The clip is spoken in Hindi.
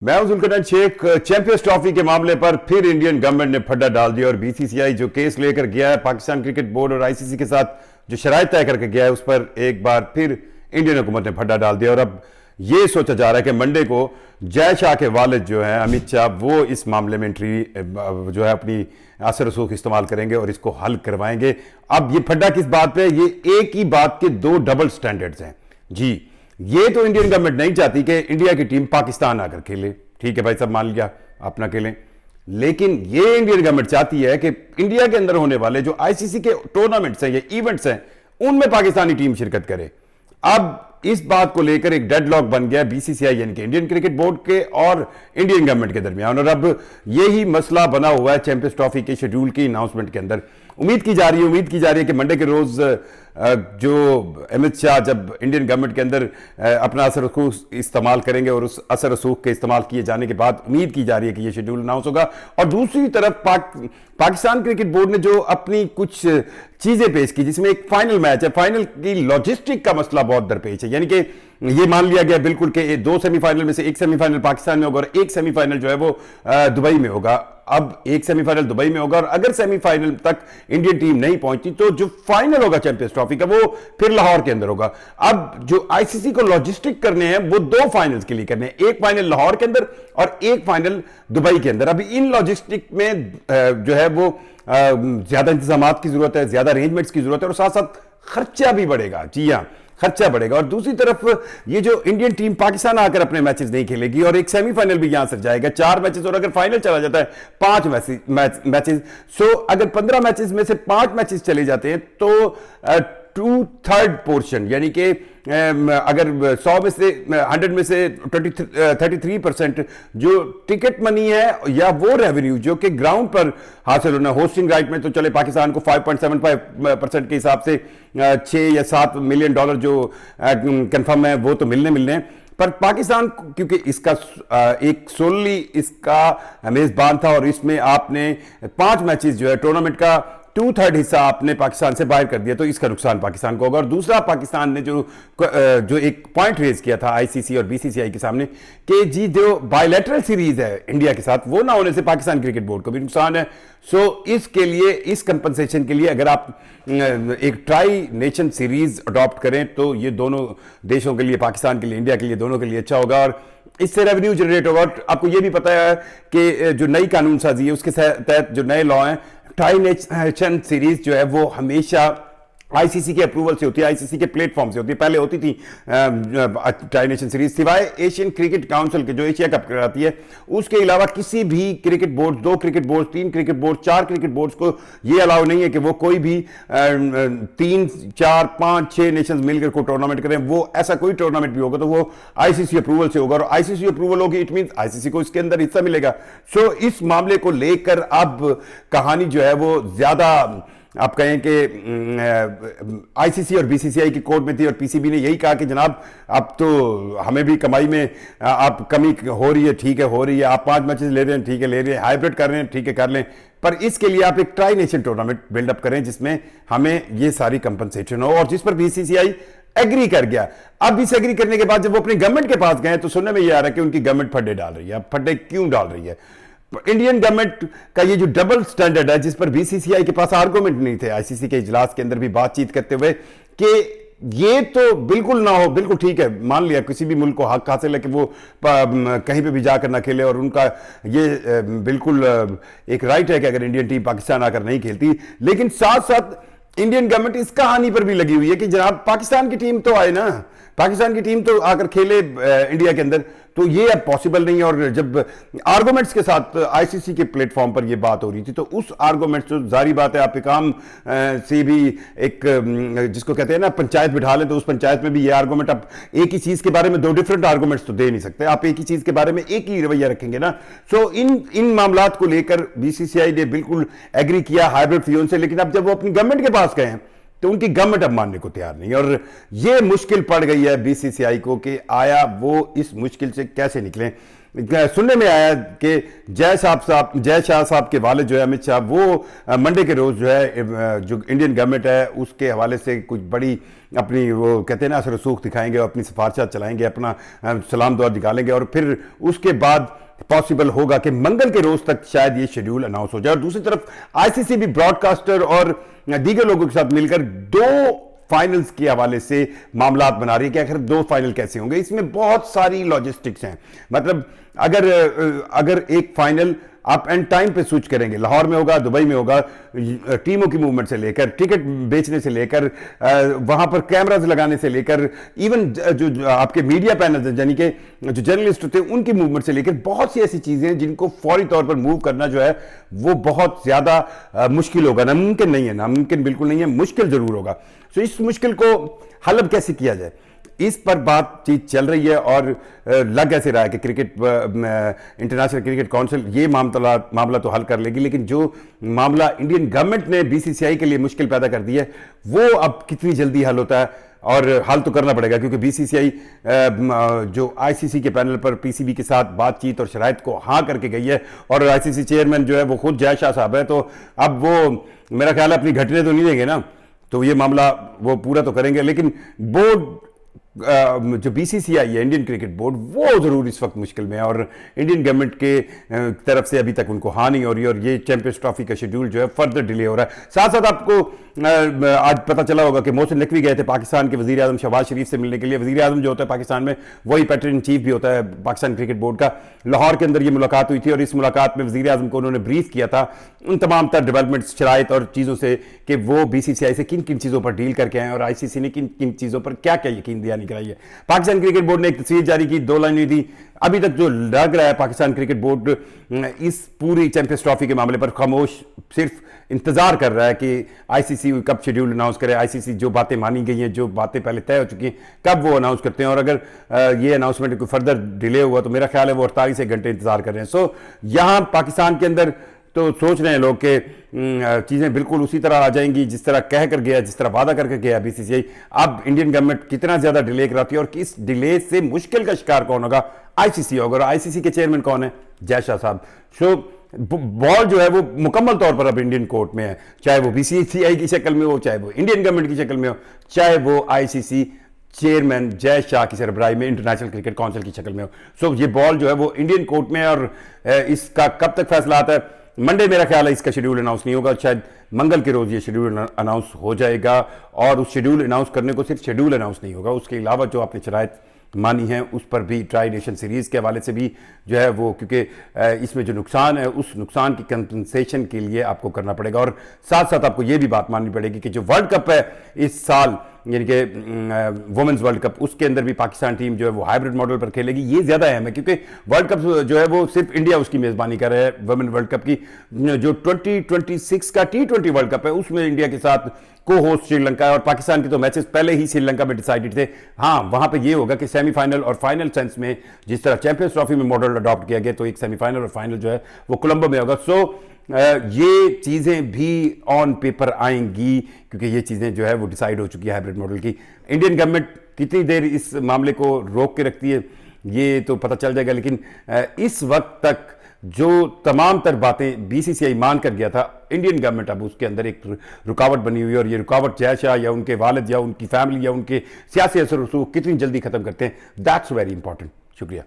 मैं हूं जुल्करनैन शेख। चैंपियंस ट्रॉफी के मामले पर फिर इंडियन गवर्नमेंट ने फड्डा डाल दिया और बीसीसीआई जो केस लेकर गया है पाकिस्तान क्रिकेट बोर्ड और आईसीसी के साथ जो शराइत तय करके गया है उस पर एक बार फिर इंडियन हुकूमत ने फड्डा डाल दिया। और अब यह सोचा जा रहा है कि मंडे को जय शाह के वालिद जो है अमित शाह वो इस मामले में एंट्री जो है अपनी असर रसूख इस्तेमाल करेंगे और इसको हल करवाएंगे। अब ये फड्डा किस बात पे? ये एक ही बात के दो डबल स्टैंडर्ड्स हैं जी। ये तो इंडियन गवर्नमेंट नहीं चाहती कि इंडिया की टीम पाकिस्तान आकर खेले, ठीक है भाई, सब मान लिया अपना खेलें, लेकिन ये इंडियन गवर्नमेंट चाहती है कि इंडिया के अंदर होने वाले जो आईसीसी के टूर्नामेंट्स हैं या इवेंट्स हैं उनमें पाकिस्तानी टीम शिरकत करे। अब इस बात को लेकर एक डेडलॉक बन गया बीसीसीआई यानी कि इंडियन क्रिकेट बोर्ड के और इंडियन गवर्नमेंट के दरमियान, और अब यही मसला बना हुआ है चैंपियंस ट्रॉफी के शेड्यूल की अनाउंसमेंट के अंदर। उम्मीद की जा रही है कि मंडे के रोज जो अमित शाह जब इंडियन गवर्नमेंट के अंदर अपना असर रसूख इस्तेमाल करेंगे और उस असर रसूख के इस्तेमाल किए जाने के बाद उम्मीद की जा रही है कि यह शेड्यूल अनाउंस होगा। और दूसरी तरफ पाकिस्तान क्रिकेट बोर्ड ने जो अपनी कुछ चीजें पेश की जिसमें एक फाइनल मैच है, फाइनल की लॉजिस्टिक का मसला बहुत दरपेश है, यानी कि ये मान लिया गया बिल्कुल कि दो सेमीफाइनल में से एक सेमीफाइनल पाकिस्तान में होगा और एक सेमीफाइनल जो है वो दुबई में होगा। अब एक सेमीफाइनल दुबई में होगा और अगर सेमीफाइनल तक इंडियन टीम नहीं पहुंची तो जो फाइनल होगा चैंपियंस ट्रॉफी का वो फिर लाहौर के अंदर होगा। अब जो आईसीसी को लॉजिस्टिक करने हैं वो दो फाइनल्स के लिए करने हैं, एक फाइनल लाहौर के अंदर और एक फाइनल दुबई के अंदर। अभी इन लॉजिस्टिक में जो है वो ज्यादा इंतजाम की जरूरत है, ज्यादा अरेंजमेंट्स की जरूरत है और साथ साथ खर्चा भी बढ़ेगा। जी हाँ, खर्चा बढ़ेगा। और दूसरी तरफ ये जो इंडियन टीम पाकिस्तान आकर अपने मैचेस नहीं खेलेगी और एक सेमीफाइनल भी यहां से जाएगा, 4 मैचेस, और अगर फाइनल चला जाता है 5 मैचेस। सो अगर 15 मैचेस में से 5 मैचेस चले जाते हैं तो 2/3 पोर्शन यानी कि अगर 100 में से 100 में से 33% जो टिकट मनी है या वो रेवेन्यू जो कि ग्राउंड पर हासिल होना, होस्टिंग राइट में तो चले पाकिस्तान को 5.75% के हिसाब से 6 या 7 मिलियन डॉलर जो कंफर्म है वो तो मिलने हैं। पर पाकिस्तान क्योंकि इसका एक सोली इसका मेजबान था और इसमें आपने 5 मैचेस जो है टूर्नामेंट का 2/3 हिस्सा आपने पाकिस्तान से बाहर कर दिया तो इसका नुकसान पाकिस्तान को होगा। और दूसरा, पाकिस्तान ने जो एक पॉइंट रेज किया था आईसीसी और बीसीसीआई के सामने कि जी जो बायलैटरल सीरीज है इंडिया के साथ वो ना होने से पाकिस्तान क्रिकेट बोर्ड को भी नुकसान है। सो इसके लिए, इस कंपनसेशन के लिए अगर आप एक ट्राई नेशन सीरीज अडॉप्ट करें तो ये दोनों देशों के लिए, पाकिस्तान के लिए, इंडिया के लिए, दोनों के लिए अच्छा होगा और इससे रेवेन्यू जनरेट होगा। और आपको ये भी पता है कि जो नई कानून साजी है उसके तहत जो नए लॉ हैं, ट्राई नेशन सीरीज जो है वो हमेशा आईसीसी के अप्रूवल से होती है, आईसीसी के प्लेटफॉर्म से होती है। पहले होती थी ट्राई नेशन सीरीज सिवाय एशियन क्रिकेट काउंसिल के जो एशिया कप कराती है उसके अलावा किसी भी cricket board, 2 cricket board, 3 cricket board, 4 cricket boards को ये अलाउ नहीं है कि वो कोई भी 3, 4, 5, 6 नेशंस मिलकर कोई टूर्नामेंट करें। वो ऐसा कोई टूर्नामेंट भी होगा तो वो आईसीसी अप्रूवल से होगा और आईसीसी अप्रूवल होगी इट मींस आईसीसी को इसके अंदर हिस्सा मिलेगा। सो इस मामले को लेकर अब कहानी जो है वो ज्यादा आप कहें कि आईसीसी और बीसीसीआई की कोर्ट में थी और पीसीबी ने यही कहा कि जनाब अब तो हमें भी कमाई में आप कमी हो रही है, ठीक है हो रही है, आप 5 मैचेस ले रहे हैं, ठीक है ले रहे हैं, हाइब्रिड कर रहे हैं, ठीक है कर लें, पर इसके लिए आप एक ट्राई नेशन टूर्नामेंट बिल्डअप करें जिसमें हमें ये सारी कंपनसेशन हो, और जिस पर बीसीसीआई एग्री कर गया। अब इस एग्री करने के बाद जब वो अपनी गवर्नमेंट के पास गए तो सुनने में ये आ रहा है कि उनकी गवर्नमेंट फड्डे डाल रही है। अब फड्डे क्यों डाल रही है? इंडियन गवर्नमेंट का ये जो डबल स्टैंडर्ड है जिस पर बीसीसीआई के पास आर्गुमेंट नहीं थे आईसीसी के इजलास के अंदर भी बातचीत करते हुए कि ये तो बिल्कुल ना हो, बिल्कुल ठीक है, मान लिया किसी भी मुल्क को हक हासिल है कि वो कहीं पे भी जाकर ना खेले और उनका ये बिल्कुल एक राइट है कि अगर इंडियन टीम पाकिस्तान आकर नहीं खेलती, लेकिन साथ साथ इंडियन गवर्नमेंट इस कहानी पर भी लगी हुई है कि जनाब पाकिस्तान की टीम तो आए ना, पाकिस्तान की टीम तो आकर खेले इंडिया के अंदर, तो ये अब पॉसिबल नहीं है। और जब आर्गुमेंट्स के साथ आईसीसी के प्लेटफॉर्म पर ये बात हो रही थी तो उस आर्गुमेंट्स तो जारी बात है आप काम से भी एक जिसको कहते हैं ना पंचायत बिठा लें तो उस पंचायत में भी ये आर्गुमेंट, आप एक ही चीज के बारे में 2 डिफरेंट आर्गुमेंट्स तो दे नहीं सकते, आप एक ही चीज के बारे में एक ही रवैया रखेंगे ना। सो इन मामलात को लेकर बीसीसीआई ने बिल्कुल एग्री किया हाइब्रिड फ्यूजन से, लेकिन अब जब वो अपनी गवर्नमेंट के पास गए हैं तो उनकी गवर्नमेंट अब मानने को तैयार नहीं, और ये मुश्किल पड़ गई है बीसीसीआई को कि आया वो इस मुश्किल से कैसे निकलें। सुनने में आया कि जय शाह साहब के वालिद जो है अमित शाह, वो मंडे के रोज जो है जो इंडियन गवर्नमेंट है उसके हवाले से कुछ बड़ी अपनी वो कहते हैं ना असर रसूख दिखाएंगे और अपनी सिफारिशात चलाएंगे, अपना सलाम दुआ निकालेंगे और फिर उसके बाद पॉसिबल होगा कि मंगल के रोज तक शायद ये शेड्यूल अनाउंस हो जाए। और दूसरी तरफ आईसीसी भी ब्रॉडकास्टर और दीगर लोगों के साथ मिलकर 2 फाइनल्स के हवाले से मामला बना रही है कि आखिर 2 फाइनल कैसे होंगे। इसमें बहुत सारी लॉजिस्टिक्स हैं, मतलब अगर एक फाइनल आप एंड टाइम पे स्विच करेंगे, लाहौर में होगा, दुबई में होगा, टीमों की मूवमेंट से लेकर टिकट बेचने से लेकर वहां पर कैमरास लगाने से लेकर इवन जो आपके मीडिया पैनल यानी कि जो जर्नलिस्ट होते हैं उनकी मूवमेंट से लेकर बहुत सी ऐसी चीजें हैं जिनको फौरी तौर पर मूव करना जो है वो बहुत ज्यादा मुश्किल होगा। नामुमकिन नहीं है, नामुमकिन बिल्कुल नहीं है, मुश्किल जरूर होगा। तो इस मुश्किल को हल अब कैसे किया जाए, इस पर बातचीत चल रही है और लग ऐसे रहा है कि इंटरनेशनल क्रिकेट काउंसिल ये मामला तो हल कर लेगी, लेकिन जो मामला इंडियन गवर्नमेंट ने बीसीसीआई के लिए मुश्किल पैदा कर दी है वो अब कितनी जल्दी हल होता है। और हल तो करना पड़ेगा क्योंकि बीसीसीआई जो आईसीसी के पैनल पर पीसीबी के साथ बातचीत और शराइत को हाँ करके गई है और आईसीसी चेयरमैन जो है वो खुद जय शाह साहब है, तो अब वो मेरा ख्याल है अपनी घटने तो नहीं देंगे ना, तो ये मामला वो पूरा तो करेंगे। लेकिन बोर्ड जो बीसीसीआई है, इंडियन क्रिकेट बोर्ड, वो जरूर इस वक्त मुश्किल में है और इंडियन गवर्नमेंट के तरफ से अभी तक उनको हाँ नहीं हो रही और ये चैंपियंस ट्रॉफी का शेड्यूल जो है फर्दर डिले हो रहा है। साथ साथ आपको आज पता चला होगा कि मोहसिन नकवी गए थे पाकिस्तान के वजीर आजम शहबाज शरीफ से मिलने के लिए। वजीर आजम जो होता है पाकिस्तान में वही पैटर्न इन चीफ भी होता है पाकिस्तान क्रिकेट बोर्ड का। लाहौर के अंदर ये मुलाकात हुई थी और इस मुलाकात में वजीर आजम को उन्होंने ब्रीफ किया था उन तमाम तर डेवलपमेंट शराइत और चीज़ों से कि वो बीसीसीआई से किन किन चीज़ों पर डील करके आए और आईसीसी ने किन किन चीज़ों पर क्या क्या यकीन दहानी कराई है। पाकिस्तान क्रिकेट बोर्ड ने एक तस्वीर जारी की, 2 लाइनें दी। अभी तक जो लग रहा है पाकिस्तान क्रिकेट बोर्ड इस पूरी चैंपियंस ट्रॉफी के मामले पर खामोश सिर्फ इंतजार कर रहा है कि आईसीसी कब शेड्यूल अनाउंस करे, आईसीसी जो बातें मानी गई हैं, जो बातें पहले तय हो चुकी हैं, कब वो अनाउंस करते हैं। और अगर ये अनाउंसमेंट कोई फर्दर डिले हुआ तो मेरा ख्याल है वो 48 घंटे इंतजार कर रहे हैं। सो यहाँ पाकिस्तान के अंदर तो सोच रहे हैं लोग कि चीज़ें बिल्कुल उसी तरह आ जाएंगी जिस तरह कह कर गया, जिस तरह वादा करके गया बीसीसीआई। अब इंडियन गवर्नमेंट कितना ज़्यादा डिले कराती है और किस डिले से मुश्किल का शिकार कौन होगा, आईसीसी होगा। और आईसीसी के चेयरमैन कौन है, जय शाह साहब। सो बॉल जो है वो मुकम्मल तौर पर अब इंडियन कोर्ट में है, चाहे वो बीसीसीआई की शक्ल में हो, चाहे वो इंडियन गवर्नमेंट की शक्ल में हो, चाहे वो आईसीसी चेयरमैन जय शाह की सरबराही में इंटरनेशनल क्रिकेट काउंसिल की शक्ल में हो। सो ये बॉल जो है वो इंडियन कोर्ट में है और इसका कब तक फैसला आता है, मंडे मेरा ख्याल है इसका शेड्यूल अनाउंस नहीं होगा, शायद मंगल के रोज ये शेड्यूल अनाउंस हो जाएगा। और उस शेड्यूल अनाउंस करने को सिर्फ शेड्यूल अनाउंस नहीं होगा, उसके अलावा जो आपने शराइत मानी है उस पर भी ट्राई नेशन सीरीज के हवाले से भी जो है वो, क्योंकि इसमें जो नुकसान है उस नुकसान की कंपनसेशन के लिए आपको करना पड़ेगा। और साथ साथ आपको ये भी बात माननी पड़ेगी कि जो वर्ल्ड कप है इस साल यानी कि वुमेन्स वर्ल्ड कप, उसके अंदर भी पाकिस्तान टीम जो है वो हाइब्रिड मॉडल पर खेलेगी। ये ज्यादा अहम है क्योंकि वर्ल्ड कप जो है वो सिर्फ इंडिया उसकी मेजबानी कर रहा है। वुमेन वर्ल्ड कप की जो 2026 का T20 वर्ल्ड कप है उसमें इंडिया के साथ को होस्ट श्रीलंका है और पाकिस्तान के तो मैचेस पहले ही श्रीलंका में डिसाइडेड थे। हाँ, वहां पे ये होगा कि सेमीफाइनल और फाइनल सेंस में जिस तरह चैंपियंस ट्रॉफी में मॉडल अडॉप्ट किया गया, तो एक सेमीफाइनल और फाइनल जो है वो कोलंबो में होगा। सो ये चीज़ें भी ऑन पेपर आएंगी क्योंकि ये चीज़ें जो है वो डिसाइड हो चुकी है हाइब्रिड मॉडल की। इंडियन गवर्नमेंट कितनी देर इस मामले को रोक के रखती है ये तो पता चल जाएगा, लेकिन इस वक्त तक जो तमाम तर बातें बीसीसीआई मान कर गया था, इंडियन गवर्नमेंट अब उसके अंदर एक रुकावट बनी हुई है और ये रुकावट जय शाह या उनके वालिद या उनकी फैमिली या उनके सियासी असर रसूख कितनी जल्दी खत्म करते हैं, दैट्स वेरी इंपॉर्टेंट। शुक्रिया।